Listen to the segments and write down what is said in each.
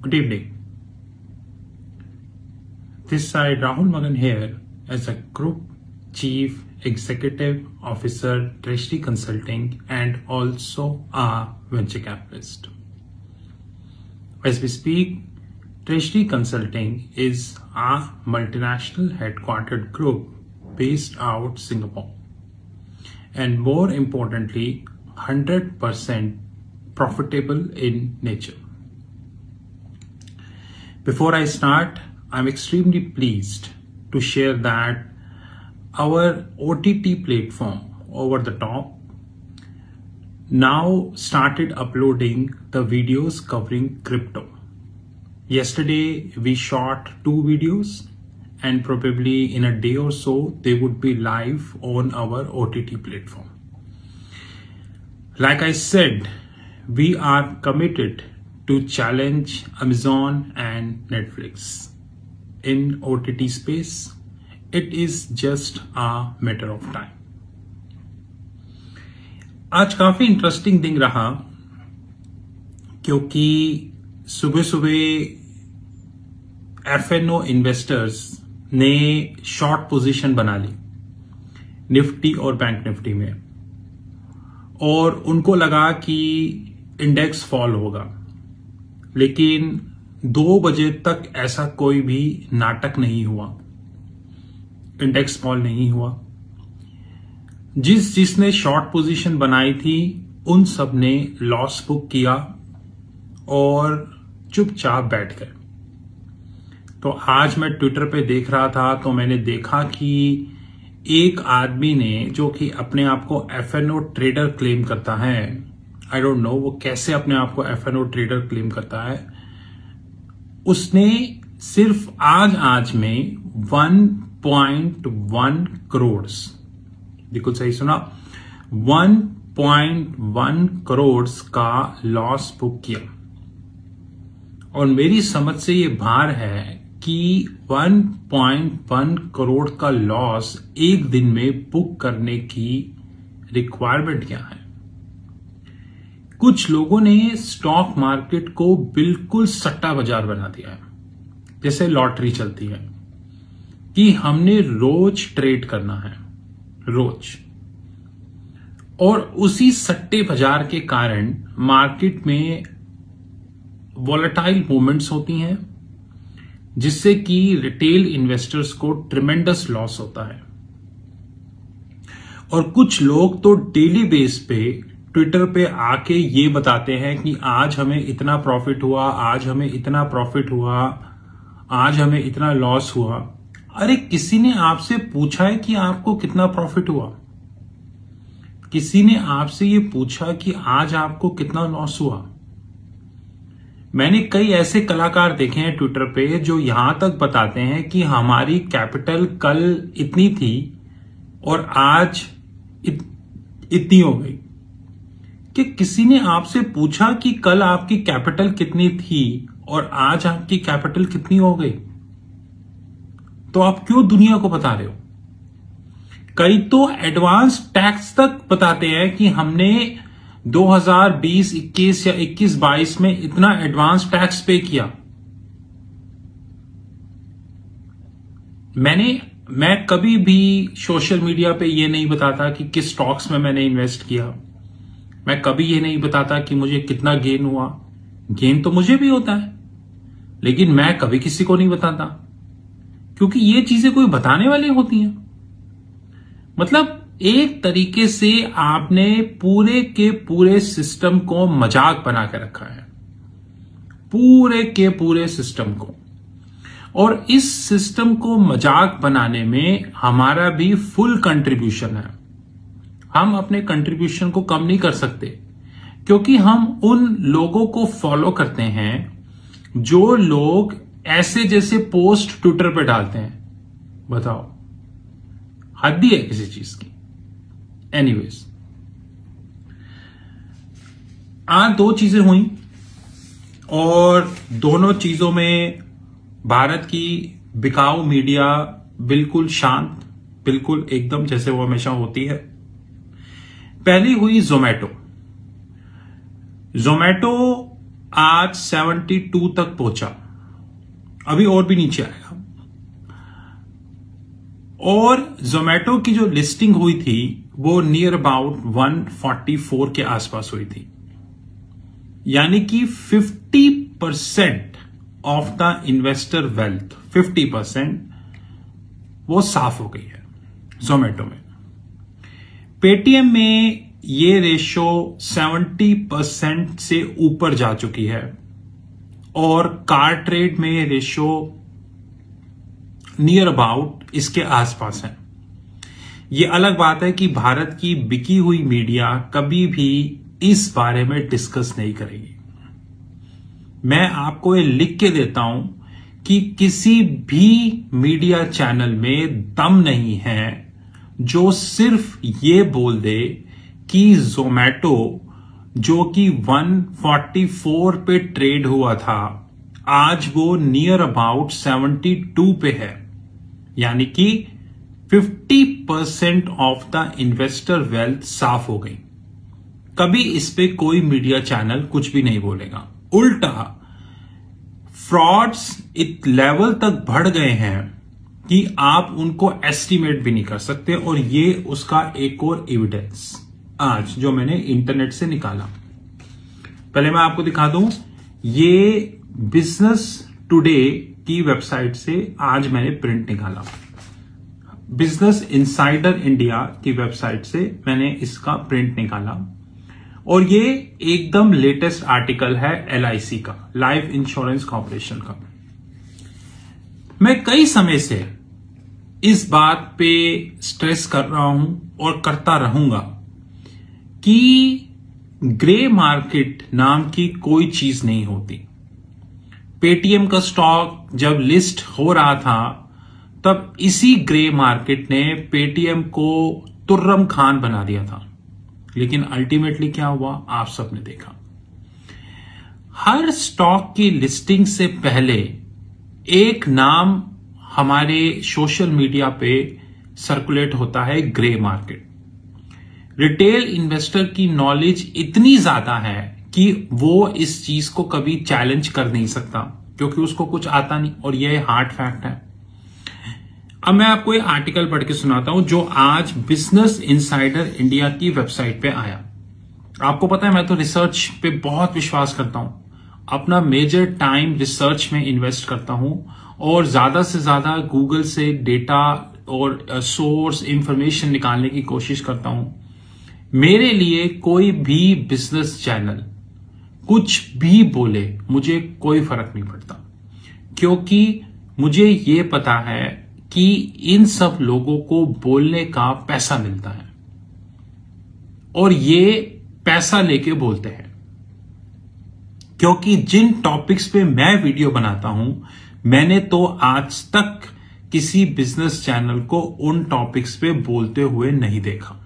Good evening. This side Rahul Magan here as a Group Chief Executive Officer, Treasury Consulting, and also a venture capitalist. As we speak, Treasury Consulting is a multinational headquartered group based out Singapore, and more importantly, 100% profitable in nature. Before I start, I'm extremely pleased to share that our OTT platform, Over the Top, now started uploading the videos covering crypto. Yesterday, we shot 2 videos, and probably in a day or so, they would be live on our OTT platform. Like I said, we are committed to challenge Amazon and Netflix in OTT space. It is just a matter of time. आज काफी interesting दिन रहा क्योंकि सुबह सुबह FNO investors ने short position बना ली Nifty और बैंक निफ्टी में, और उनको लगा कि इंडेक्स फॉल होगा, लेकिन 2 बजे तक ऐसा कोई भी नाटक नहीं हुआ, इंडेक्स फॉल नहीं हुआ। जिसने शॉर्ट पोजीशन बनाई थी उन सब ने लॉस बुक किया और चुपचाप बैठ गए। तो आज मैं ट्विटर पे देख रहा था तो मैंने देखा कि एक आदमी ने, जो कि अपने आप को FNO ट्रेडर क्लेम करता है, आई डोंट नो वो कैसे अपने आप को FNO ट्रेडर क्लेम करता है, उसने सिर्फ आज में 1.1 करोड़, बिल्कुल सही सुना, 1.1 करोड़ का लॉस बुक किया। और मेरी समझ से ये बाहर है कि 1.1 करोड़ का लॉस एक दिन में बुक करने की रिक्वायरमेंट क्या है। कुछ लोगों ने स्टॉक मार्केट को बिल्कुल सट्टा बाजार बना दिया है, जैसे लॉटरी चलती है कि हमने रोज ट्रेड करना है, रोज। और उसी सट्टे बाजार के कारण मार्केट में वॉलेटाइल मूवमेंट्स होती हैं, जिससे कि रिटेल इन्वेस्टर्स को ट्रिमेंडस लॉस होता है। और कुछ लोग तो डेली बेस पे ट्विटर पे आके ये बताते हैं कि आज हमें इतना प्रॉफिट हुआ, आज हमें इतना प्रॉफिट हुआ, आज हमें इतना लॉस हुआ। अरे किसी ने आपसे पूछा है कि आपको कितना प्रॉफिट हुआ? किसी ने आपसे ये पूछा कि आज आपको कितना लॉस हुआ? मैंने कई ऐसे कलाकार देखे हैं ट्विटर पे जो यहां तक बताते हैं कि हमारी कैपिटल कल इतनी थी और आज इतनी हो गई। कि किसी ने आपसे पूछा कि कल आपकी कैपिटल कितनी थी और आज आपकी कैपिटल कितनी हो गई? तो आप क्यों दुनिया को बता रहे हो? कई तो एडवांस टैक्स तक बताते हैं कि हमने 2020-21 या 21-22 में इतना एडवांस टैक्स पे किया। मैं कभी भी सोशल मीडिया पे ये नहीं बताता कि किस स्टॉक्स में मैंने इन्वेस्ट किया। मैं कभी ये नहीं बताता कि मुझे कितना गेन हुआ। गेन तो मुझे भी होता है, लेकिन मैं कभी किसी को नहीं बताता, क्योंकि ये चीजें कोई बताने वाली होती हैं। मतलब एक तरीके से आपने पूरे के पूरे सिस्टम को मजाक बना के रखा है, पूरे के पूरे सिस्टम को। और इस सिस्टम को मजाक बनाने में हमारा भी फुल कंट्रीब्यूशन है। हम अपने कंट्रीब्यूशन को कम नहीं कर सकते, क्योंकि हम उन लोगों को फॉलो करते हैं जो लोग ऐसे जैसे पोस्ट ट्विटर पे डालते हैं। बताओ, हद ही है किसी चीज की। एनीवेज, आज 2 चीजें हुई और दोनों चीजों में भारत की बिकाऊ मीडिया बिल्कुल शांत, बिल्कुल एकदम जैसे वो हमेशा होती है। पहली हुई जोमैटो आज 72 तक पहुंचा, अभी और भी नीचे आएगा। और जोमेटो की जो लिस्टिंग हुई थी वो नियर अबाउट 144 के आसपास हुई थी, यानी कि 50% ऑफ द इन्वेस्टर वेल्थ 50% वो साफ हो गई है जोमेटो में। पेटीएम में ये रेशो 70% से ऊपर जा चुकी है और कार ट्रेड में रेशो नियर अबाउट इसके आसपास है। ये अलग बात है कि भारत की बिकी हुई मीडिया कभी भी इस बारे में डिस्कस नहीं करेगी। मैं आपको ये लिख के देता हूं कि किसी भी मीडिया चैनल में दम नहीं है जो सिर्फ ये बोल दे कि जोमेटो जो कि 144 पे ट्रेड हुआ था आज वो नियर अबाउट 72 पे है, यानी कि 50% ऑफ द इन्वेस्टर वेल्थ साफ हो गई। कभी इस पे कोई मीडिया चैनल कुछ भी नहीं बोलेगा। उल्टा फ्रॉड्स इस लेवल तक बढ़ गए हैं कि आप उनको एस्टिमेट भी नहीं कर सकते, और ये उसका एक और एविडेंस आज जो मैंने इंटरनेट से निकाला। पहले मैं आपको दिखा दूं, ये बिजनेस टुडे की वेबसाइट से आज मैंने प्रिंट निकाला। बिजनेस इनसाइडर इंडिया की वेबसाइट से मैंने इसका प्रिंट निकाला, और ये एकदम लेटेस्ट आर्टिकल है LIC का, लाइफ इंश्योरेंस कॉर्पोरेशन का। मैं कई समय से इस बात पे स्ट्रेस कर रहा हूं और करता रहूंगा कि ग्रे मार्केट नाम की कोई चीज नहीं होती। पेटीएम का स्टॉक जब लिस्ट हो रहा था तब इसी ग्रे मार्केट ने पेटीएम को तुर्रम खान बना दिया था, लेकिन अल्टीमेटली क्या हुआ आप सबने देखा। हर स्टॉक की लिस्टिंग से पहले एक नाम हमारे सोशल मीडिया पे सर्कुलेट होता है, ग्रे मार्केट। रिटेल इन्वेस्टर की नॉलेज इतनी ज्यादा है कि वो इस चीज को कभी चैलेंज कर नहीं सकता क्योंकि उसको कुछ आता नहीं, और यह हार्ड फैक्ट है। अब मैं आपको एक आर्टिकल पढ़ के सुनाता हूं जो आज बिजनेस इनसाइडर इंडिया की वेबसाइट पे आया। आपको पता है मैं तो रिसर्च पे बहुत विश्वास करता हूं, अपना मेजर टाइम रिसर्च में इन्वेस्ट करता हूं और ज्यादा से ज्यादा गूगल से डेटा और सोर्स इंफॉर्मेशन निकालने की कोशिश करता हूं। मेरे लिए कोई भी बिजनेस चैनल कुछ भी बोले मुझे कोई फर्क नहीं पड़ता, क्योंकि मुझे ये पता है कि इन सब लोगों को बोलने का पैसा मिलता है और ये पैसा लेके बोलते हैं। क्योंकि जिन टॉपिक्स पे मैं वीडियो बनाता हूं, मैंने तो आज तक किसी बिजनेस चैनल को उन टॉपिक्स पे बोलते हुए नहीं देखा,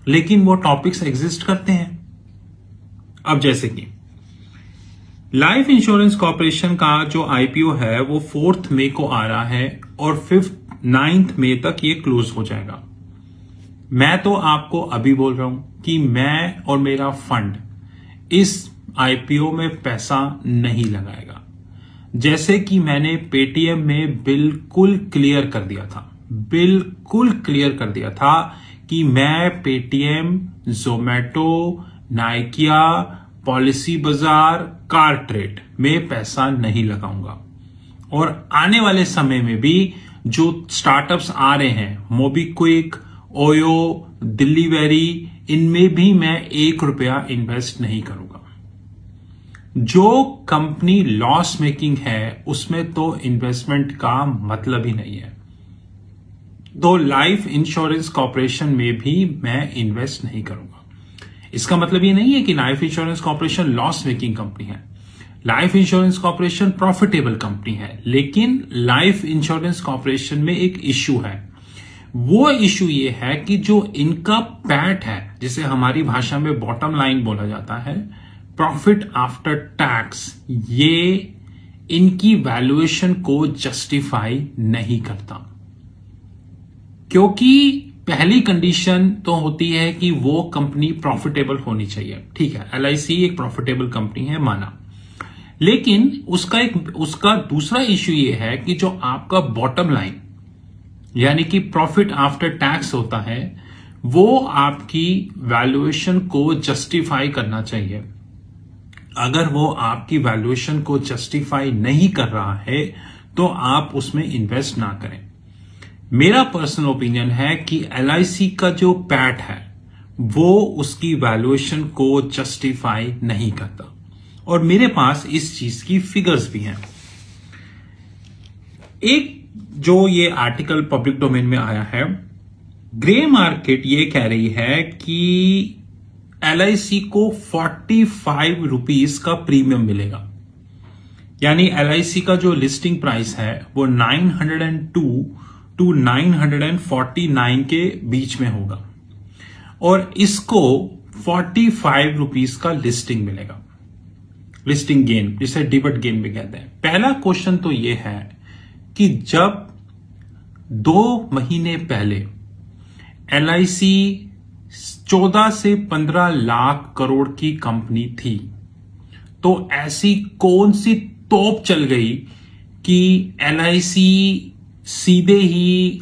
लेकिन वो टॉपिक्स एग्जिस्ट करते हैं। अब जैसे कि लाइफ इंश्योरेंस कॉर्पोरेशन का जो IPO है वो 4 मई को आ रहा है और 9 मई तक ये क्लोज हो जाएगा। मैं तो आपको अभी बोल रहा हूं कि मैं और मेरा फंड इस IPO में पैसा नहीं लगाएगा। जैसे कि मैंने पेटीएम में बिल्कुल क्लियर कर दिया था कि मैं पेटीएम, जोमेटो, नाइकिया, पॉलिसी बाजार, कार ट्रेड में पैसा नहीं लगाऊंगा। और आने वाले समय में भी जो स्टार्टअप्स आ रहे हैं, मोबीक्विक, ओयो, डिलीवरी, इनमें भी मैं 1 रुपया इन्वेस्ट नहीं करूंगा। जो कंपनी लॉस मेकिंग है उसमें तो इन्वेस्टमेंट का मतलब ही नहीं है। तो लाइफ इंश्योरेंस कॉर्पोरेशन में भी मैं इन्वेस्ट नहीं करूंगा। इसका मतलब ये नहीं है कि life insurance corporation loss making company है। Life insurance corporation profitable company है, लेकिन लाइफ इंश्योरेंस कॉर्पोरेशन में एक इश्यू है। वो इश्यू ये है कि जो इनका पैट है, जिसे हमारी भाषा में बॉटम लाइन बोला जाता है, प्रॉफिट आफ्टर टैक्स, ये इनकी वैल्यूएशन को जस्टिफाई नहीं करता। क्योंकि पहली कंडीशन तो होती है कि वो कंपनी प्रॉफिटेबल होनी चाहिए। ठीक है, LIC एक प्रॉफिटेबल कंपनी है, माना। लेकिन उसका दूसरा इश्यू ये है कि जो आपका बॉटम लाइन यानी कि प्रॉफिट आफ्टर टैक्स होता है, वो आपकी वैल्यूएशन को जस्टिफाई करना चाहिए। अगर वो आपकी वैल्यूएशन को जस्टिफाई नहीं कर रहा है तो आप उसमें इन्वेस्ट ना करें। मेरा पर्सनल ओपिनियन है कि LIC का जो पैट है वो उसकी वैल्यूएशन को जस्टिफाई नहीं करता, और मेरे पास इस चीज की फिगर्स भी हैं। एक जो ये आर्टिकल पब्लिक डोमेन में आया है, ग्रे मार्केट ये कह रही है कि LIC को 45 रुपीस का प्रीमियम मिलेगा, यानी LIC का जो लिस्टिंग प्राइस है वो 902 टू 949 के बीच में होगा, और इसको 45 रुपीस का लिस्टिंग मिलेगा, लिस्टिंग गेन, जिसे डिबट गेन भी कहते हैं। पहला क्वेश्चन तो ये है कि जब 2 महीने पहले LIC 14 से 15 लाख करोड़ की कंपनी थी, तो ऐसी कौन सी तोप चल गई कि LIC सीधे ही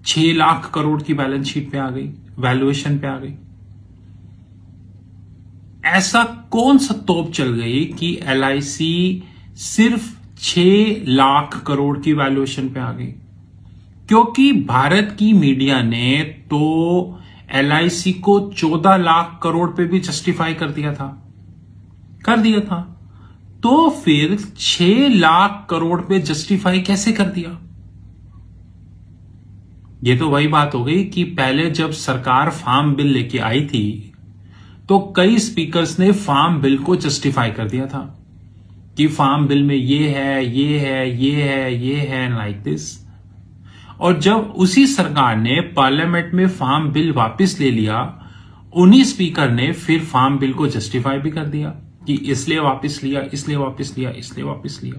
6 लाख करोड़ की बैलेंस शीट पे आ गई, वैल्यूएशन पे आ गई। ऐसा कौन सा तोप चल गई कि LIC सिर्फ 6 लाख करोड़ की वैल्यूएशन पे आ गई? क्योंकि भारत की मीडिया ने तो LIC को 14 लाख करोड़ पे भी जस्टिफाई कर दिया था, तो फिर 6 लाख करोड़ पे जस्टिफाई कैसे कर दिया? ये तो वही बात हो गई कि पहले जब सरकार फार्म बिल लेके आई थी तो कई स्पीकर्स ने फार्म बिल को जस्टिफाई कर दिया था कि फार्म बिल में ये है लाइक दिस। और जब उसी सरकार ने पार्लियामेंट में फार्म बिल वापस ले लिया, उन्हीं स्पीकर ने फिर फार्म बिल को जस्टिफाई भी कर दिया कि इसलिए वापस लिया।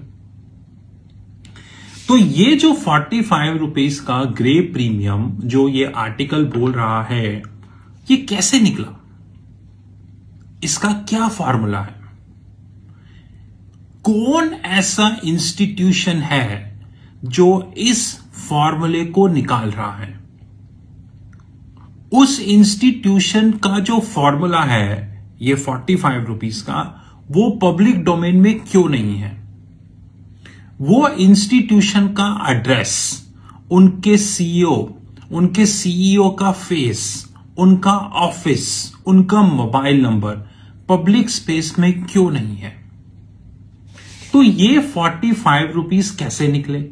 तो ये जो 45 रुपीस का ग्रे प्रीमियम जो ये आर्टिकल बोल रहा है, ये कैसे निकला? इसका क्या फॉर्मूला है? कौन ऐसा इंस्टीट्यूशन है जो इस फॉर्मूले को निकाल रहा है? उस इंस्टीट्यूशन का जो फॉर्मूला है ये 45 रुपीस का, वो पब्लिक डोमेन में क्यों नहीं है? वो इंस्टीट्यूशन का एड्रेस, उनके सीईओ का फेस, उनका ऑफिस, उनका मोबाइल नंबर पब्लिक स्पेस में क्यों नहीं है? तो ये 45 रुपीस कैसे निकले?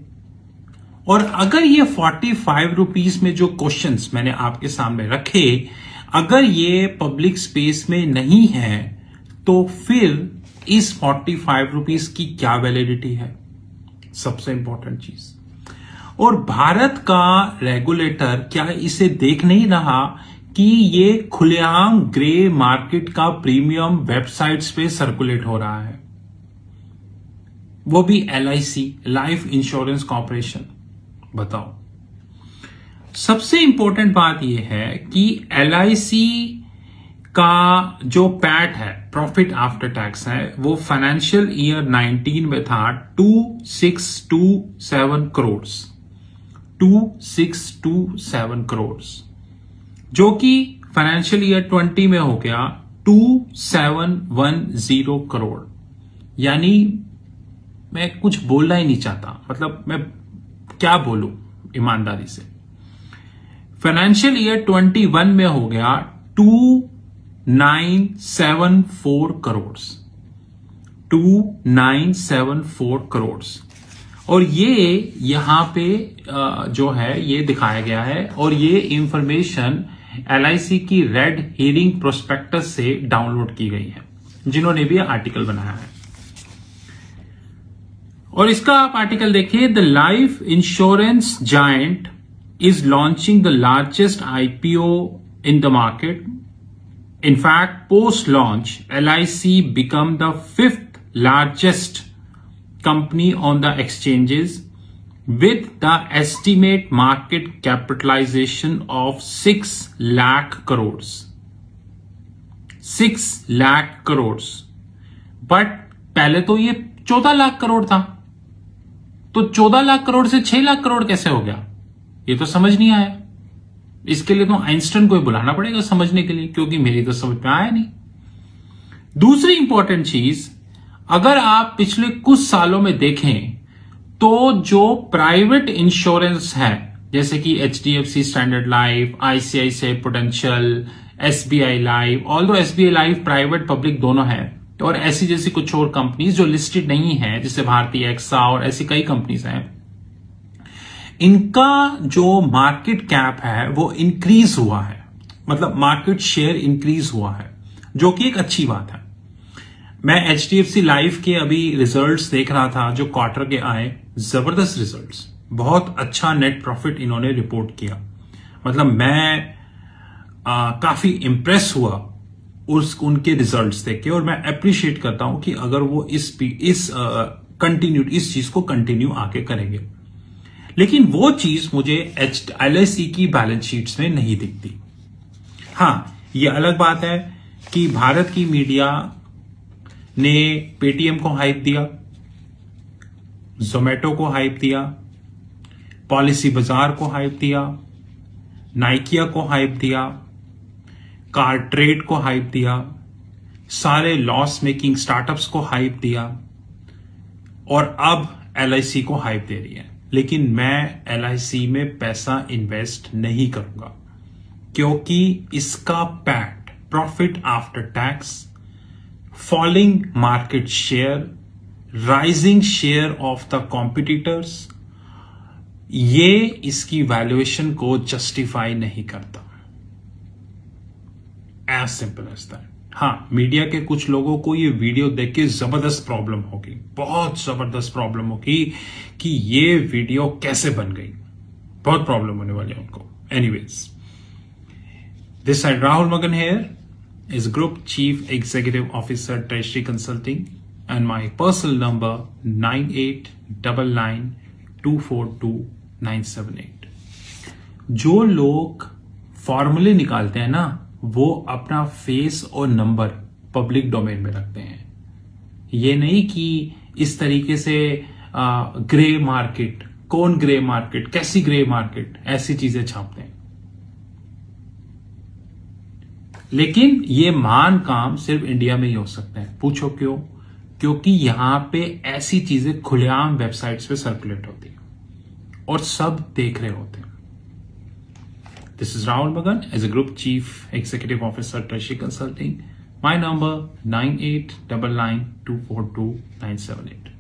और अगर ये 45 रुपीस में जो क्वेश्चंस मैंने आपके सामने रखे, अगर ये पब्लिक स्पेस में नहीं है, तो फिर इस 45 रुपीस की क्या वैलिडिटी है? सबसे इंपॉर्टेंट चीज। और भारत का रेगुलेटर क्या इसे देख नहीं रहा कि ये खुलेआम ग्रे मार्केट का प्रीमियम वेबसाइट्स पे सर्कुलेट हो रहा है, वो भी LIC, लाइफ इंश्योरेंस कॉर्पोरेशन? बताओ। सबसे इंपॉर्टेंट बात यह है कि LIC का जो पैट है, प्रॉफिट आफ्टर टैक्स है, वो फाइनेंशियल ईयर 19 में था 2627 करोड़, 2627 करोड़, जो कि फाइनेंशियल ईयर 20 में हो गया 2710 करोड़। यानी मैं कुछ बोलना ही नहीं चाहता, मतलब मैं क्या बोलूं ईमानदारी से। फाइनेंशियल ईयर 21 में हो गया 2974 करोड़, 2974 करोड़। और ये यहां पे जो है ये दिखाया गया है, और ये इंफॉर्मेशन LIC की रेड हियरिंग प्रोस्पेक्टस से डाउनलोड की गई है, जिन्होंने भी आर्टिकल बनाया है। और इसका आप आर्टिकल देखिए, the life insurance giant is launching the largest IPO in the market. In fact, post-launch, LIC become the 5th largest company on the exchanges, with the estimate market capitalization of 6 lakh crores. 6 lakh crores. But पहले तो ये 14 लाख करोड़ था, तो 14 लाख करोड़ से 6 लाख करोड़ कैसे हो गया, ये तो समझ नहीं आया। इसके लिए तो आइंस्टाइन को बुलाना पड़ेगा समझने के लिए, क्योंकि मेरी तो समझ में आया नहीं। दूसरी इंपॉर्टेंट चीज, अगर आप पिछले कुछ सालों में देखें तो जो प्राइवेट इंश्योरेंस है, जैसे कि HDFC standard life, ICICI prudential, SBI life, although SBI life private public दोनों है, और ऐसी जैसी कुछ और कंपनीज जो लिस्टेड नहीं है, जैसे भारतीय एक्सा और ऐसी कई कंपनीज हैं, इनका जो मार्केट कैप है वो इंक्रीज हुआ है, मतलब मार्केट शेयर इंक्रीज हुआ है, जो कि एक अच्छी बात है। मैं HDFC लाइफ के अभी रिजल्ट्स देख रहा था, जो क्वार्टर के आए, जबरदस्त रिजल्ट्स, बहुत अच्छा नेट प्रॉफिट इन्होंने रिपोर्ट किया। मतलब मैं काफी इंप्रेस हुआ उनके रिजल्ट्स देख के, और मैं अप्रिशिएट करता हूं कि अगर वो इस चीज को कंटिन्यू आगे करेंगे। लेकिन वो चीज मुझे LIC की बैलेंस शीट्स में नहीं दिखती। हां, ये अलग बात है कि भारत की मीडिया ने पेटीएम को हाइप दिया, जोमेटो को हाइप दिया, पॉलिसी बाजार को हाइप दिया, नाइकिया को हाइप दिया, कार ट्रेड को हाइप दिया, सारे लॉस मेकिंग स्टार्टअप्स को हाइप दिया, और अब LIC को हाइप दे रही है। लेकिन मैं LIC में पैसा इन्वेस्ट नहीं करूंगा, क्योंकि इसका PAT, profit after tax, falling market share, rising share of the competitors, ये इसकी वैल्यूएशन को जस्टिफाई नहीं करता। As simple as that. हां, मीडिया के कुछ लोगों को ये वीडियो देख के जबरदस्त प्रॉब्लम होगी, बहुत जबरदस्त प्रॉब्लम होगी कि ये वीडियो कैसे बन गई, बहुत प्रॉब्लम होने वाली है उनको। एनीवेज, दिस साइड राहुल मगन here is Group Chief Executive Officer Treasury Consulting, and my personal number 9899242978। जो लोग फॉर्मूले निकालते हैं ना, वो अपना फेस और नंबर पब्लिक डोमेन में रखते हैं। ये नहीं कि इस तरीके से ग्रे मार्केट, कौन ग्रे मार्केट, कैसी ग्रे मार्केट, ऐसी चीजें छापते हैं। लेकिन ये महान काम सिर्फ इंडिया में ही हो सकते हैं। पूछो क्यों? क्योंकि यहां पे ऐसी चीजें खुलेआम वेबसाइट्स पे सर्कुलेट होती है और सब देख रहे होते हैं। This is Rahul Magan as a group chief executive officer treasury consulting. My number 9899242978।